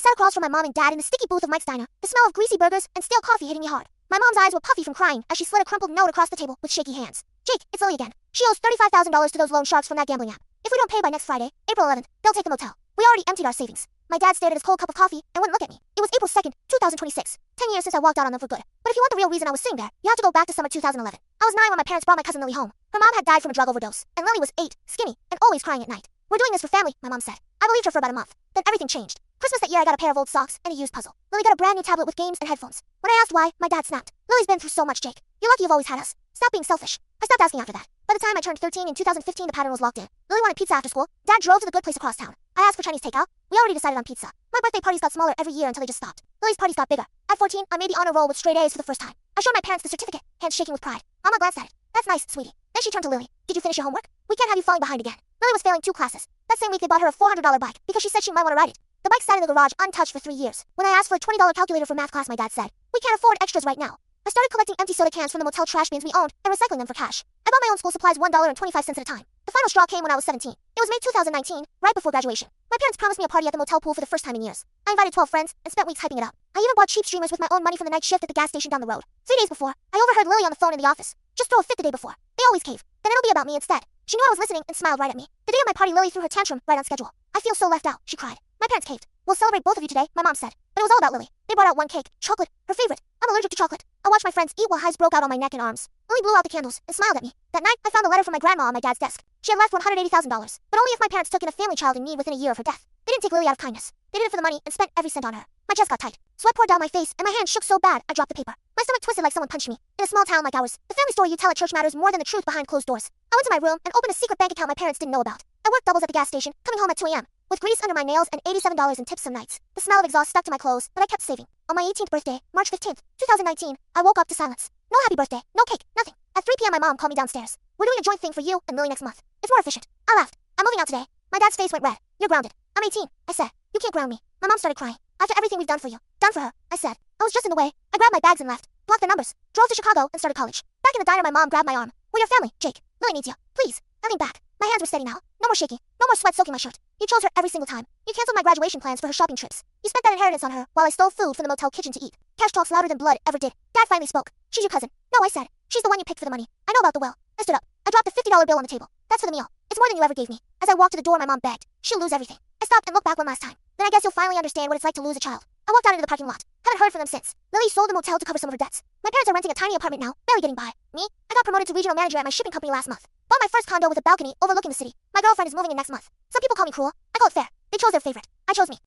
sat across from my mom and dad in the sticky booth of Mike's Diner, the smell of greasy burgers and stale coffee hitting me hard. My mom's eyes were puffy from crying as she slid a crumpled note across the table with shaky hands. Jake, it's Lily again. She owes $35,000 to those loan sharks from that gambling app. If we don't pay by next Friday, April 11th, they'll take the motel. We already emptied our savings. My dad stared at his cold cup of coffee and wouldn't look at me. It was April 2nd, 2026. 10 years since I walked out on them for good. But if you want the real reason I was sitting there, you have to go back to summer 2011. I was 9 when my parents brought my cousin Lily home. Her mom had died from a drug overdose, and Lily was 8, skinny, and always crying at night. We're doing this for family, my mom said. I believed her for about a month. Then everything changed. Christmas that year I got a pair of old socks and a used puzzle. Lily got a brand new tablet with games and headphones. When I asked why, my dad snapped. Lily's been through so much, Jake. You're lucky you've always had us. Stop being selfish. I stopped asking after that. By the time I turned 13 in 2015, the pattern was locked in. Lily wanted pizza after school. Dad drove to the good place across town. I asked for Chinese takeout. We already decided on pizza. My birthday parties got smaller every year until they just stopped. Lily's parties got bigger. At 14, I made the honor roll with straight A's for the first time. I showed my parents the certificate, hands shaking with pride. Mama glanced at it. That's nice, sweetie. Then she turned to Lily. Did you finish your homework? We can't have you falling behind again. Lily was failing 2 classes. That same week they bought her a $400 bike because she said she might want to ride it. The bike sat in the garage untouched for 3 years. When I asked for a $20 calculator for math class, my dad said, we can't afford extras right now. I started collecting empty soda cans from the motel trash bins we owned and recycling them for cash. I bought my own school supplies $1.25 at a time. The final straw came when I was 17. It was May 2019, right before graduation. My parents promised me a party at the motel pool for the first time in years. I invited 12 friends and spent weeks hyping it up. I even bought cheap streamers with my own money from the night shift at the gas station down the road. 3 days before, I overheard Lily on the phone in the office. Just throw a fit the day before. They always cave. Then it'll be about me instead. She knew I was listening and smiled right at me. The day of my party, Lily threw her tantrum right on schedule. I feel so left out, she cried. My parents caved. We'll celebrate both of you today, my mom said. But it was all about Lily. They brought out one cake, chocolate, her favorite. I'm allergic to chocolate. I watched my friends eat while hives broke out on my neck and arms. Lily blew out the candles and smiled at me. That night, I found a letter from my grandma on my dad's desk. She had left $180,000, but only if my parents took in a family child in need within a year of her death. They didn't take Lily out of kindness. They did it for the money and spent every cent on her. My chest got tight. Sweat poured down my face, and my hand shook so bad I dropped the paper. My stomach twisted like someone punched me. In a small town like ours, the family story you tell at church matters more than the truth behind closed doors. I went to my room and opened a secret bank account my parents didn't know about. I worked doubles at the gas station, coming home at 2 a.m. with grease under my nails and $87 in tips some nights. The smell of exhaust stuck to my clothes, but I kept saving. On my 18th birthday, March 15th, 2019, I woke up to silence. No happy birthday, no cake, nothing. At 3 p.m. my mom called me downstairs. We're doing a joint thing for you and Lily next month. It's more efficient. I laughed. I'm moving out today. My dad's face went red. You're grounded. I'm 18, I said. You can't ground me. My mom started crying. After everything we've done for you, done for her, I said. I was just in the way. I grabbed my bags and left. Blocked the numbers. Drove to Chicago and started college. Back in the diner, my mom grabbed my arm. We're your family, Jake. Lily needs you. Please. I leaned back. My hands were steady now. No more shaking. No more sweat soaking my shirt. You chose her every single time. You canceled my graduation plans for her shopping trips. You spent that inheritance on her while I stole food from the motel kitchen to eat. Cash talks louder than blood ever did. Dad finally spoke. She's your cousin. No, I said. She's the one you picked for the money. I know about the will. I stood up. I dropped a $50 bill on the table. That's for the meal. It's more than you ever gave me. As I walked to the door, my mom begged. She'll lose everything. I stopped and looked back one last time. Then I guess you'll finally understand what it's like to lose a child. I walked out into the parking lot. Haven't heard from them since. Lily sold the motel to cover some of her debts. My parents are renting a tiny apartment now, barely getting by. Me? I got promoted to regional manager at my shipping company last month. Bought my first condo with a balcony overlooking the city. My girlfriend is moving in next month. Some people call me cruel. I call it fair. They chose their favorite. I chose me.